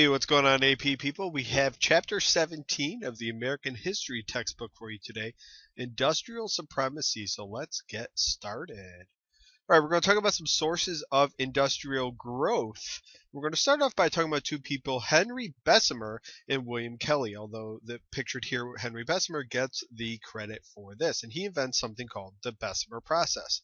Hey, what's going on, AP people? We have chapter 17 of the American History textbook for you today, Industrial Supremacy. So let's get started. All right, we're going to talk about some sources of industrial growth. We're going to start off by talking about two people, Henry Bessemer and William Kelly, although the pictured here, Henry Bessemer gets the credit for this, and he invents something called the Bessemer process.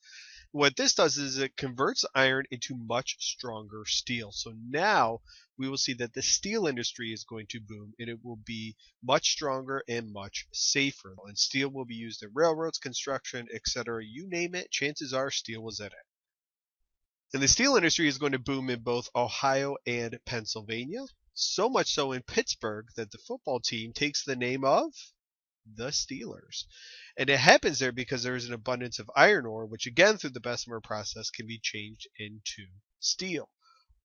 What this does is it converts iron into much stronger steel. So now we will see that the steel industry is going to boom, and it will be much stronger and much safer. And steel will be used in railroads, construction, etc. You name it, chances are steel was in it. And the steel industry is going to boom in both Ohio and Pennsylvania, so much so in Pittsburgh that the football team takes the name of the Steelers. And it happens there because there is an abundance of iron ore, which again through the Bessemer process can be changed into steel.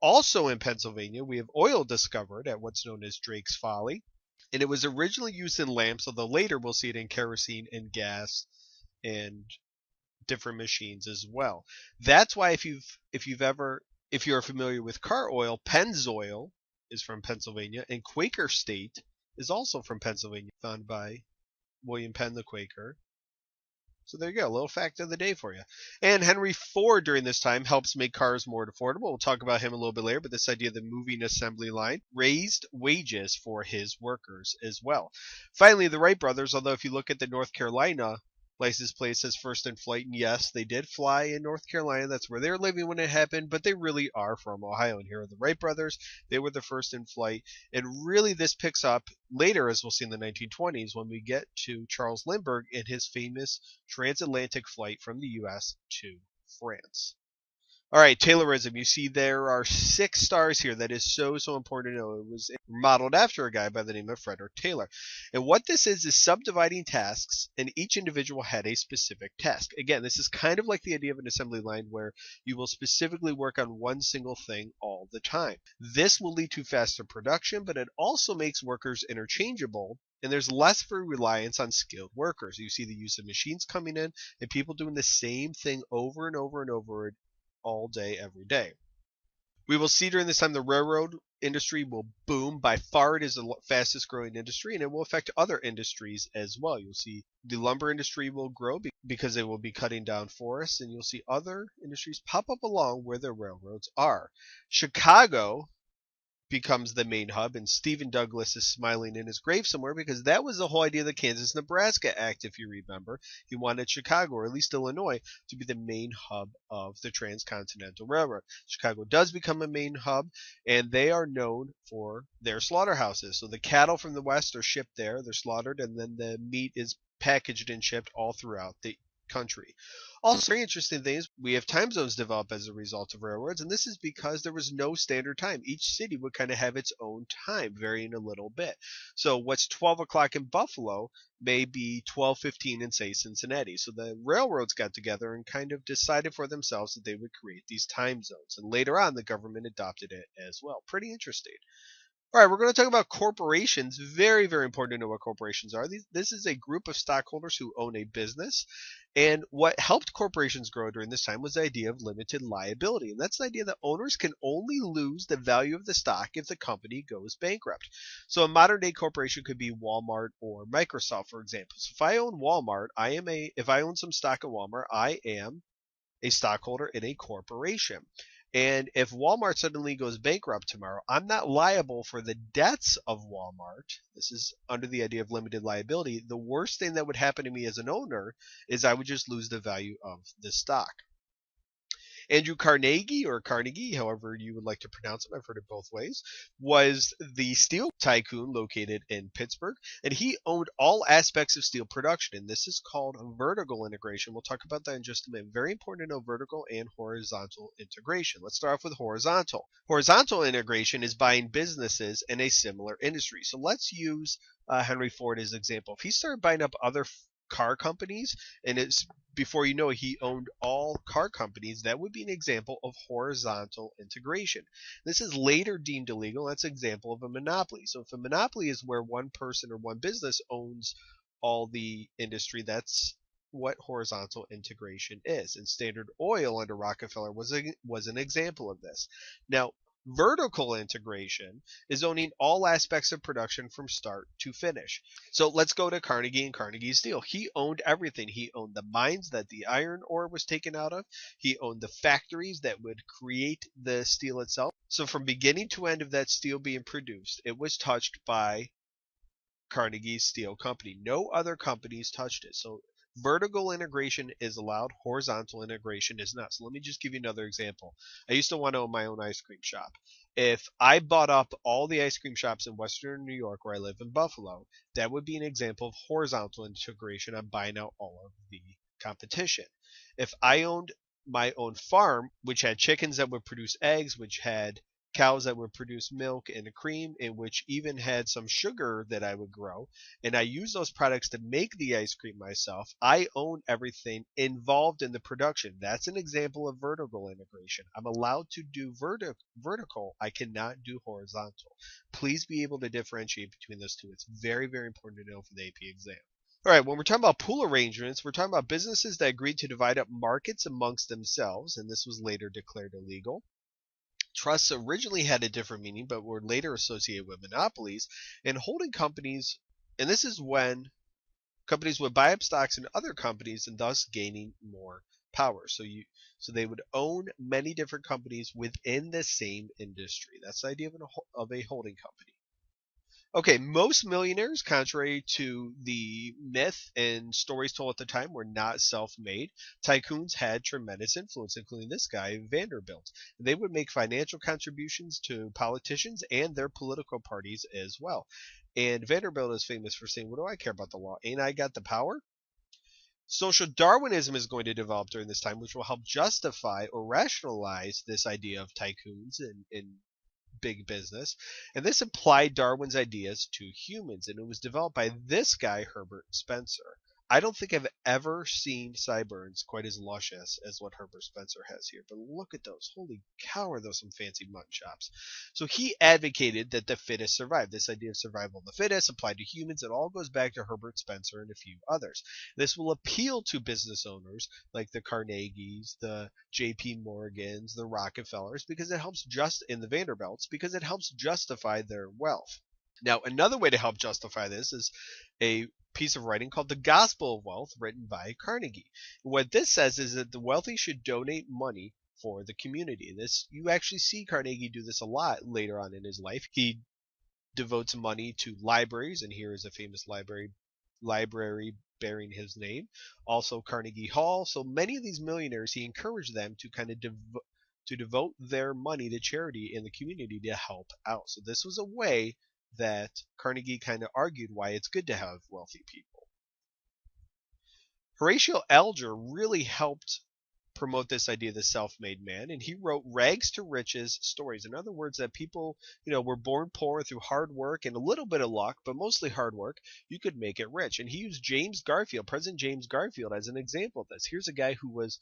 Also in Pennsylvania, we have oil discovered at what's known as Drake's Folly. And it was originally used in lamps, although later we'll see it in kerosene and gas and different machines as well. That's why if you're familiar with car oil, Pennzoil is from Pennsylvania, and Quaker State is also from Pennsylvania, found by William Penn the Quaker. So there you go, a little fact of the day for you. And Henry Ford during this time helps make cars more affordable. We'll talk about him a little bit later, but this idea of the moving assembly line raised wages for his workers as well. Finally, the Wright brothers, although if you look at the North Carolina license plate says first in flight, and yes, they did fly in North Carolina. That's where they were living when it happened, but they really are from Ohio. And here are the Wright brothers. They were the first in flight. And really this picks up later, as we'll see in the 1920s, when we get to Charles Lindbergh and his famous transatlantic flight from the U.S. to France. All right, Taylorism. You see there are 6 stars here. That is so important to know. It was modeled after a guy by the name of Frederick Taylor. And what this is subdividing tasks, and each individual had a specific task. Again, this is kind of like the idea of an assembly line where you will specifically work on one single thing all the time. This will lead to faster production, but it also makes workers interchangeable, and there's less of a reliance on skilled workers. You see the use of machines coming in and people doing the same thing over and over and over all day, every day. We will see during this time the railroad industry will boom. By far it is the fastest growing industry, and it will affect other industries as well. You'll see the lumber industry will grow because they will be cutting down forests, and you'll see other industries pop up along where the railroads are. Chicago becomes the main hub, and Stephen Douglas is smiling in his grave somewhere because that was the whole idea of the Kansas-Nebraska Act, if you remember. He wanted Chicago, or at least Illinois, to be the main hub of the Transcontinental Railroad. Chicago does become a main hub, and they are known for their slaughterhouses. So the cattle from the west are shipped there, they're slaughtered, and then the meat is packaged and shipped all throughout the country. Also, very interesting thing is we have time zones develop as a result of railroads, and this is because there was no standard time. Each city would kind of have its own time, varying a little bit. So what's 12 o'clock in Buffalo may be 12:15 in, say, Cincinnati. So the railroads got together and kind of decided for themselves that they would create these time zones, and later on the government adopted it as well. Pretty interesting. All right, we're going to talk about corporations. Very, very important to know what corporations are. This is a group of stockholders who own a business. And what helped corporations grow during this time was the idea of limited liability. And that's the idea that owners can only lose the value of the stock if the company goes bankrupt. So a modern day corporation could be Walmart or Microsoft, for example. So if I own Walmart, if I own some stock at Walmart, I am a stockholder in a corporation. And if Walmart suddenly goes bankrupt tomorrow, I'm not liable for the debts of Walmart. This is under the idea of limited liability. The worst thing that would happen to me as an owner is I would just lose the value of the stock. Andrew Carnegie, or Carnegie, however you would like to pronounce it, I've heard it both ways, was the steel tycoon located in Pittsburgh, and he owned all aspects of steel production, and this is called vertical integration. We'll talk about that in just a minute. Very important to know vertical and horizontal integration. Let's start off with horizontal. Horizontal integration is buying businesses in a similar industry. So let's use Henry Ford as an example. If he started buying up other car companies, and it's before you know it, he owned all car companies, that would be an example of horizontal integration. This is later deemed illegal. That's an example of a monopoly. So if a monopoly is where one person or one business owns all the industry, that's what horizontal integration is. And Standard Oil under Rockefeller was an example of this. Now, Vertical integration is owning all aspects of production from start to finish. So let's go to Carnegie and Carnegie Steel. He owned everything. He owned the mines that the iron ore was taken out of. He owned the factories that would create the steel itself. So from beginning to end of that steel being produced, it was touched by Carnegie Steel Company. No other companies touched it. So vertical integration is allowed, horizontal integration is not. So let me just give you another example. I used to want to own my own ice cream shop. If I bought up all the ice cream shops in Western New York, where I live in Buffalo, that would be an example of horizontal integration. I'm buying out all of the competition. If I owned my own farm, which had chickens that would produce eggs, which had cows that would produce milk and cream, and which even had some sugar that I would grow, and I use those products to make the ice cream myself, I own everything involved in the production. That's an example of vertical integration. I'm allowed to do vertical. I cannot do horizontal. Please be able to differentiate between those two. It's very, very important to know for the AP exam. All right, when we're talking about pool arrangements, we're talking about businesses that agreed to divide up markets amongst themselves, and this was later declared illegal. Trusts originally had a different meaning, but were later associated with monopolies and holding companies. And this is when companies would buy up stocks in other companies and thus gaining more power. So they would own many different companies within the same industry. That's the idea of a holding company. Okay, most millionaires, contrary to the myth and stories told at the time, were not self-made. Tycoons had tremendous influence, including this guy, Vanderbilt. They would make financial contributions to politicians and their political parties as well. And Vanderbilt is famous for saying, "What do I care about the law? Ain't I got the power?" Social Darwinism is going to develop during this time, which will help justify or rationalize this idea of tycoons and big business. And this applied Darwin's ideas to humans, and it was developed by this guy, Herbert Spencer. I don't think I've ever seen sideburns quite as luscious as what Herbert Spencer has here, but look at those. Holy cow, are those some fancy mutton chops. So he advocated that the fittest survive. This idea of survival of the fittest applied to humans. It all goes back to Herbert Spencer and a few others. This will appeal to business owners like the Carnegies, the J.P. Morgans, the Rockefellers, because it helps in the Vanderbilts, because it helps justify their wealth. Now, another way to help justify this is a piece of writing called The Gospel of Wealth, written by Carnegie. What this says is that the wealthy should donate money for the community. You actually see Carnegie do this a lot later on in his life. He devotes money to libraries, and here is a famous library bearing his name. Also Carnegie Hall. So many of these millionaires, he encouraged them to kind of devote their money to charity in the community to help out. So this was a way that Carnegie kind of argued why it's good to have wealthy people. Horatio Alger really helped promote this idea of the self-made man, and he wrote rags to riches stories. In other words, that people, were born poor through hard work and a little bit of luck, but mostly hard work. You could make it rich. And he used President James Garfield, as an example of this. Here's a guy who was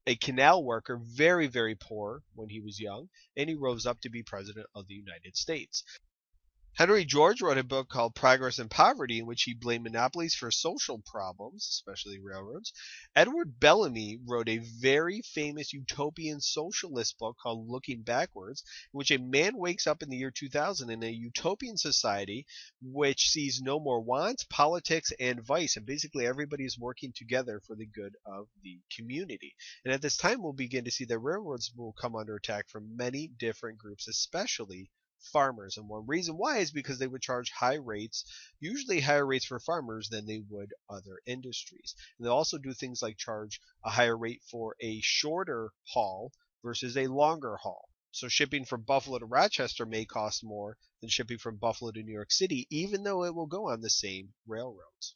a canal worker, very, very poor when he was young, and he rose up to be president of the United States. Henry George wrote a book called Progress and Poverty, in which he blamed monopolies for social problems, especially railroads. Edward Bellamy wrote a very famous utopian socialist book called Looking Backwards, in which a man wakes up in the year 2000 in a utopian society which sees no more want, politics, and vice, and basically everybody is working together for the good of the community. And at this time, we'll begin to see that railroads will come under attack from many different groups, especially farmers. And one reason why is because they would charge high rates, usually higher rates for farmers than they would other industries. And they'll also do things like charge a higher rate for a shorter haul versus a longer haul. So shipping from Buffalo to Rochester may cost more than shipping from Buffalo to New York City, even though it will go on the same railroads.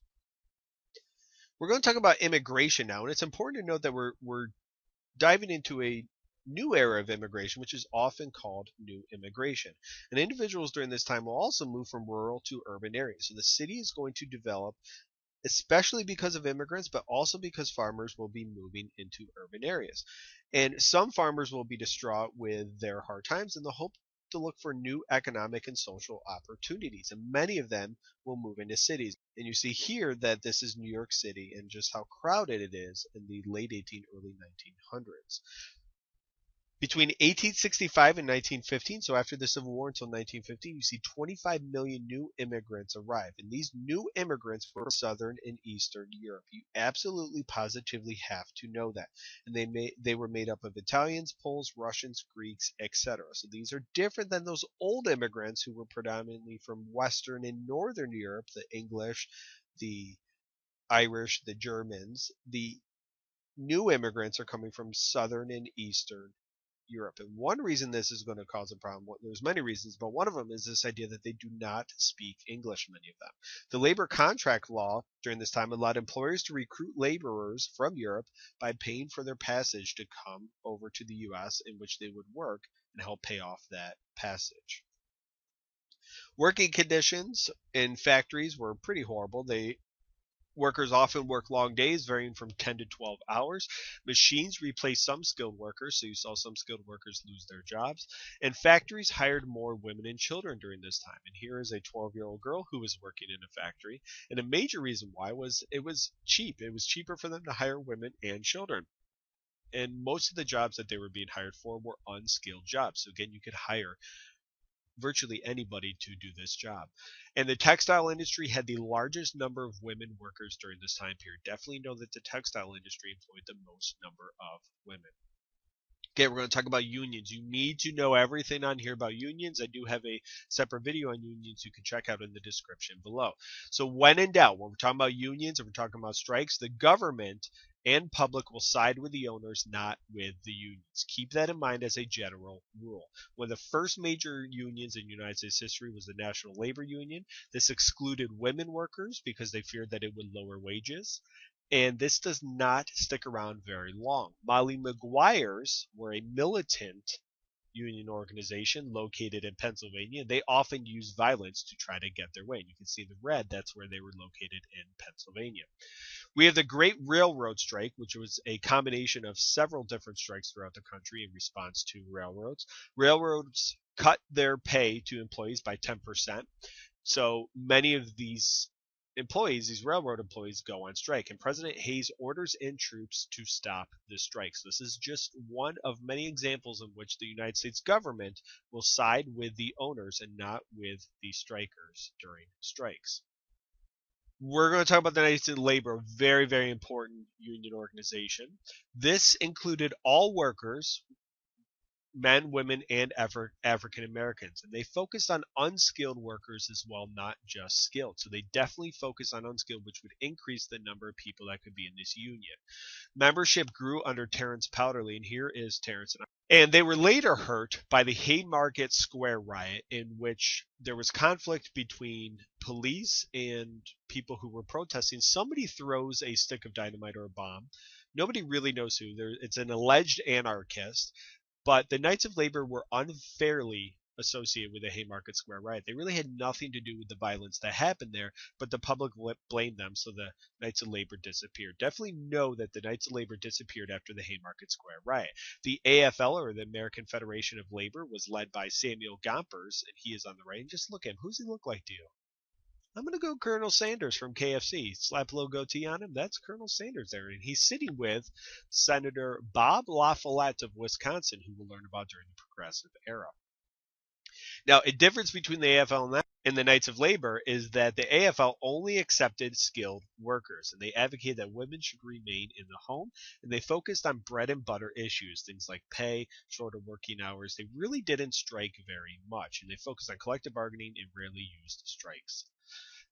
We're going to talk about immigration now, and it's important to note that we're diving into a new era of immigration, which is often called new immigration. And individuals during this time will also move from rural to urban areas. So the city is going to develop, especially because of immigrants, but also because farmers will be moving into urban areas. And some farmers will be distraught with their hard times, and they'll hope to look for new economic and social opportunities. And many of them will move into cities. And you see here that this is New York City and just how crowded it is in the late 1800s, early 1900s. Between 1865 and 1915, so after the Civil War until 1915, you see 25 million new immigrants arrive. And these new immigrants were from Southern and Eastern Europe. You absolutely positively have to know that. And they were made up of Italians, Poles, Russians, Greeks, etc. So these are different than those old immigrants who were predominantly from Western and Northern Europe, the English, the Irish, the Germans. The new immigrants are coming from Southern and Eastern Europe. And one reason this is going to cause a problem, there's many reasons, but one of them is this idea that they do not speak English, many of them. The labor contract law during this time allowed employers to recruit laborers from Europe by paying for their passage to come over to the U.S. in which they would work and help pay off that passage. Working conditions in factories were pretty horrible. Workers often work long days, varying from 10 to 12 hours. Machines replaced some skilled workers, so you saw some skilled workers lose their jobs. And factories hired more women and children during this time. And here is a 12-year-old girl who was working in a factory. And a major reason why was it was cheap. It was cheaper for them to hire women and children. And most of the jobs that they were being hired for were unskilled jobs. So again, you could hire virtually anybody to do this job. And the textile industry had the largest number of women workers during this time period. Definitely know that the textile industry employed the most number of women. Okay, we're going to talk about unions. You need to know everything on here about unions. I do have a separate video on unions you can check out in the description below. So when in doubt, when we're talking about unions and we're talking about strikes, the government and public will side with the owners, not with the unions. Keep that in mind as a general rule. One of the first major unions in United States history was the National Labor Union. This excluded women workers because they feared that it would lower wages. And this does not stick around very long. Molly Maguire's were a militant union organization located in Pennsylvania. They often used violence to try to get their way. And you can see the red, that's where they were located in Pennsylvania. We have the Great Railroad Strike, which was a combination of several different strikes throughout the country in response to railroads. Railroads cut their pay to employees by 10%. So many of these employees, these railroad employees, go on strike, and President Hayes orders in troops to stop the strikes. This is just one of many examples in which the United States government will side with the owners and not with the strikers during strikes. We're going to talk about the United States Labor, a very, very important union organization. This included all workers, men, women, and African Americans. And they focused on unskilled workers as well, not just skilled. So they definitely focused on unskilled, which would increase the number of people that could be in this union. Membership grew under Terence Powderly, and here is Terence. And they were later hurt by the Haymarket Square riot, in which there was conflict between police and people who were protesting. Somebody throws a stick of dynamite or a bomb. Nobody really knows who. It's an alleged anarchist. But the Knights of Labor were unfairly associated with the Haymarket Square riot. They really had nothing to do with the violence that happened there, but the public blamed them, so the Knights of Labor disappeared. Definitely know that the Knights of Labor disappeared after the Haymarket Square riot. The AFL, or the American Federation of Labor, was led by Samuel Gompers, and he is on the right. And just look at him. Who's he look like to you? I'm going to go Colonel Sanders from KFC. Slap a little goatee on him. That's Colonel Sanders there. And he's sitting with Senator Bob LaFollette of Wisconsin, who we'll learn about during the Progressive Era. Now, a difference between the AFL and the Knights of Labor is that the AFL only accepted skilled workers, and they advocated that women should remain in the home, and they focused on bread and butter issues, things like pay, shorter working hours. They really didn't strike very much, and they focused on collective bargaining and rarely used strikes.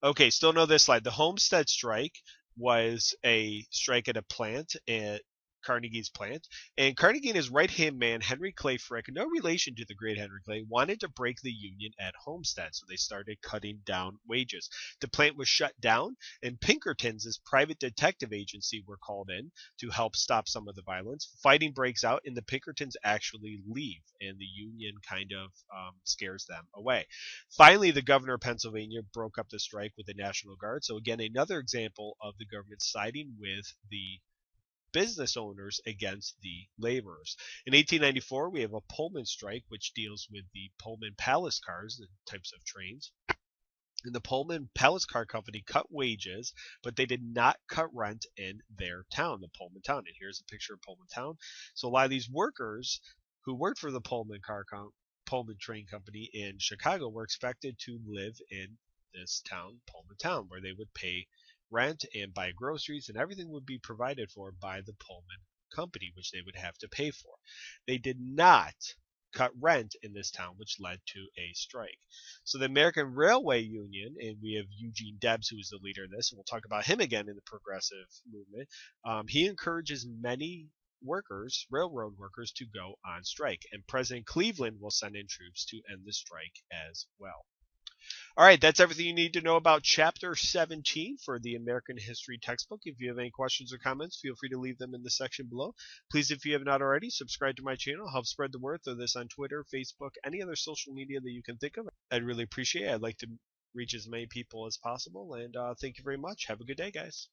Okay, still know this slide. The Homestead strike was a strike at a plant, at Carnegie's plant, and Carnegie and his right-hand man, Henry Clay Frick, no relation to the great Henry Clay, wanted to break the union at Homestead, so they started cutting down wages. The plant was shut down, and Pinkertons, his private detective agency, were called in to help stop some of the violence. Fighting breaks out, and the Pinkertons actually leave, and the union kind of scares them away. Finally, the governor of Pennsylvania broke up the strike with the National Guard, so again, another example of the government siding with the business owners against the laborers. In 1894, we have a Pullman strike, which deals with the Pullman Palace cars, the types of trains. And the Pullman Palace Car Company cut wages, but they did not cut rent in their town, the Pullman town. And here's a picture of Pullman town. So a lot of these workers who worked for the Pullman Train Company in Chicago were expected to live in this town, Pullman Town, where they would pay rent and buy groceries, and everything would be provided for by the Pullman Company, which they would have to pay for. They did not cut rent in this town, which led to a strike. So the American Railway Union, and we have Eugene Debs, who is the leader of this, and we'll talk about him again in the progressive movement. He encourages many workers, railroad workers, to go on strike, and President Cleveland will send in troops to end the strike as well. All right, that's everything you need to know about Chapter 17 for the American History textbook. If you have any questions or comments, feel free to leave them in the section below. Please, if you have not already, subscribe to my channel. Help spread the word. Throw this on Twitter, Facebook, any other social media that you can think of. I'd really appreciate it. I'd like to reach as many people as possible. And thank you very much. Have a good day, guys.